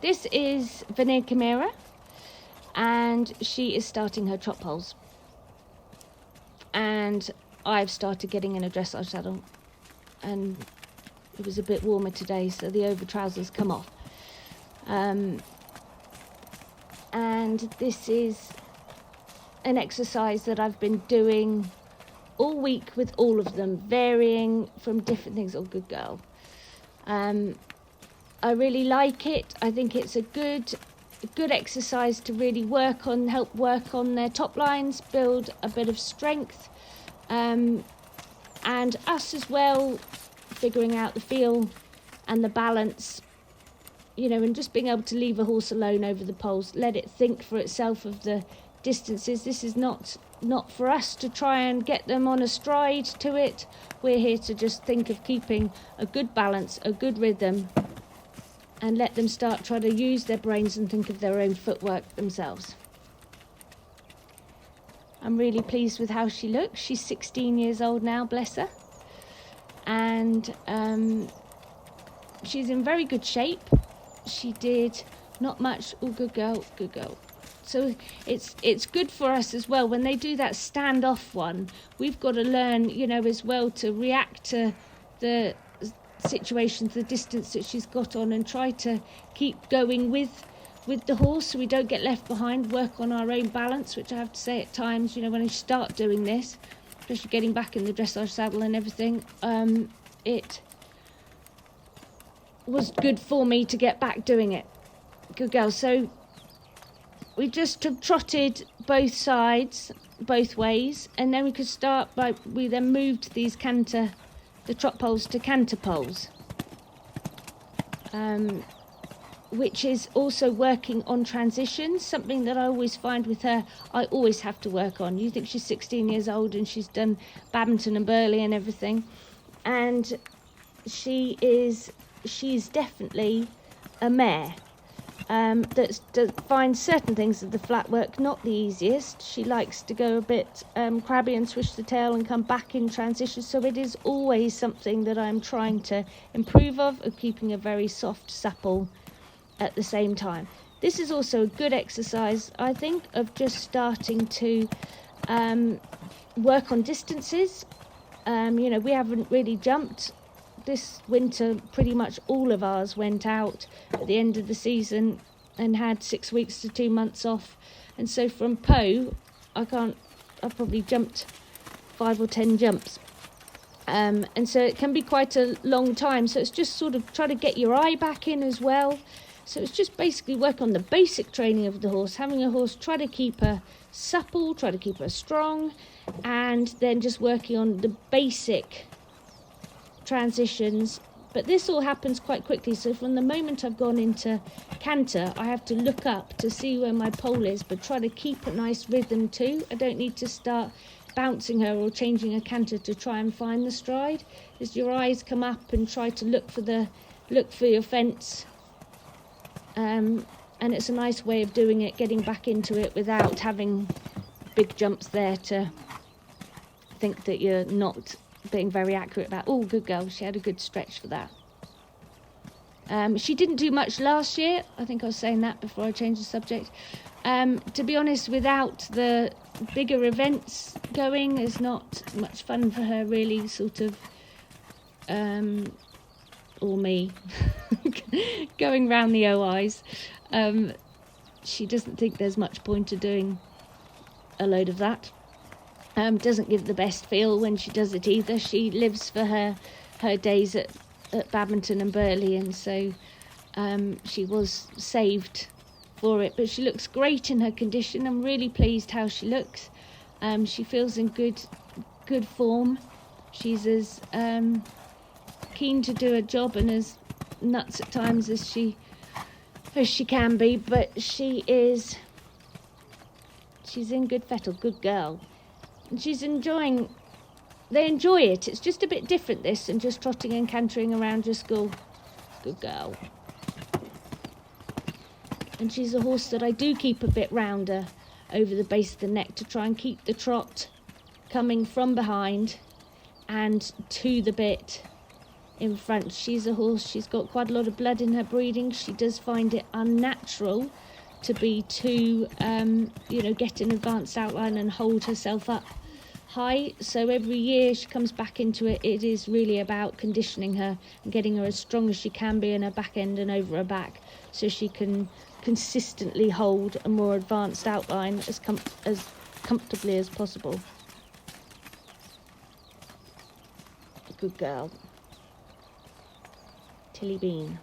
This is Vanir Kamira, and she is starting her trot poles. And I've started getting in a dressage saddle, and it was a bit warmer today, so the over trousers come off. And this is an exercise that I've been doing all week with all of them, varying from different things. Oh, good girl. I really like it. I think it's a good exercise to really help work on their top lines, build a bit of strength, and us as well, figuring out the feel and the balance, and just being able to leave a horse alone over the poles, let it think for itself of the distances. This is not for us to try and get them on a stride to it. We're here to just think of keeping a good balance, a good rhythm, and let them try to use their brains and think of their own footwork themselves. I'm really pleased with how she looks. She's 16 years old now, bless her. And she's in very good shape. She did not much. Oh, good girl, good girl. So it's good for us as well. When they do that standoff one, we've got to learn, as well, to react to the situations, the distance that she's got on, and try to keep going with the horse so we don't get left behind, work on our own balance, which I have to say at times, when I start doing this, especially getting back in the dressage saddle and everything, it was good for me to get back doing it. Good girl. So we just have trotted both sides, both ways, and then we could start we then moved these the trot poles to canter poles, which is also working on transitions, something that I always find with her, I always have to work on. You think she's 16 years old and she's done Badminton and Burley and everything, and she's definitely a mare that finds certain things of the flat work not the easiest. She likes to go a bit crabby and swish the tail and come back in transition, so it is always something that I'm trying to improve of keeping a very soft supple at the same time. This is also a good exercise, I think, of just starting to work on distances. We haven't really jumped this winter. Pretty much all of ours went out at the end of the season and had 6 weeks to 2 months off, and so from Poe I've probably jumped 5 or 10 jumps, and so it can be quite a long time. So it's just sort of try to get your eye back in as well. So it's just basically work on the basic training of the horse, having a horse, try to keep her supple, try to keep her strong, and then just working on the basic transitions. But this all happens quite quickly, so from the moment I've gone into canter, I have to look up to see where my pole is, but try to keep a nice rhythm too. I don't need to start bouncing her or changing a canter to try and find the stride. As your eyes come up and try to look for your fence, and it's a nice way of doing it, getting back into it without having big jumps there to think that you're not being very accurate about. Oh, good girl, she had a good stretch for that. She didn't do much last year. I think I was saying that before I changed the subject. To be honest, without the bigger events going, is not much fun for her really, sort of, or me, going round the OIs. She doesn't think there's much point to doing a load of that. Doesn't give the best feel when she does it either. She lives for her days at Badminton and Burley, and so she was saved for it. But she looks great in her condition. I'm really pleased how she looks. She feels in good form. She's as keen to do a job and as nuts at times as she can be, but she's in good fettle. Good girl. And she's they enjoy it. It's just a bit different, this, and just trotting and cantering around your school. Good girl. And she's a horse that I do keep a bit rounder over the base of the neck to try and keep the trot coming from behind and to the bit in front. She's a horse, she's got quite a lot of blood in her breeding. She does find it unnatural to be too, get an advanced outline and hold herself up high. So every year she comes back into it, it is really about conditioning her and getting her as strong as she can be in her back end and over her back, so she can consistently hold a more advanced outline as comfortably as possible. Good girl. Tilly Bean.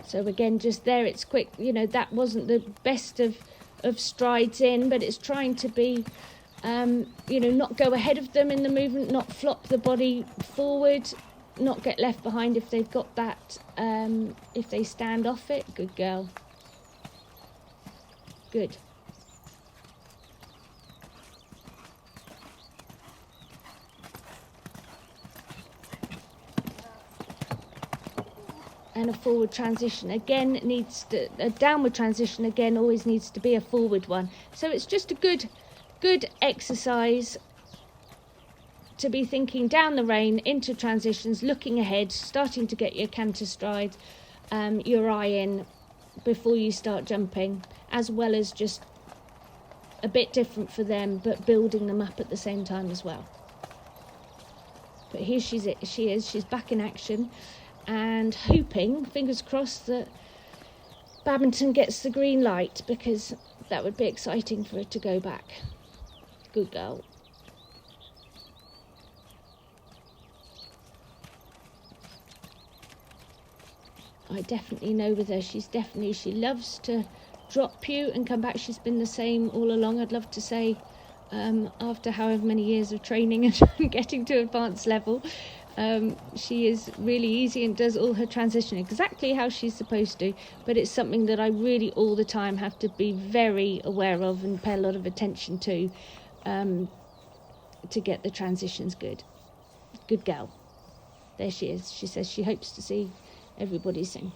So again, just there, it's quick. That wasn't the best of strides in, but it's trying to be, not go ahead of them in the movement, not flop the body forward, not get left behind if they've got that, if they stand off it. Good girl. Good. And a forward transition again a downward transition again always needs to be a forward one. So it's just a good exercise to be thinking down the rein into transitions, looking ahead, starting to get your canter stride, your eye in before you start jumping, as well as just a bit different for them, but building them up at the same time as well. But here she is, she's back in action, and hoping, fingers crossed, that Badminton gets the green light, because that would be exciting for her to go back. Good girl. I definitely know with her, she loves to drop you and come back. She's been the same all along, I'd love to say, after however many years of training and getting to advanced level. She is really easy and does all her transition exactly how she's supposed to, but it's something that I really all the time have to be very aware of and pay a lot of attention to get the transitions good. Good girl. There she is. She says she hopes to see everybody soon.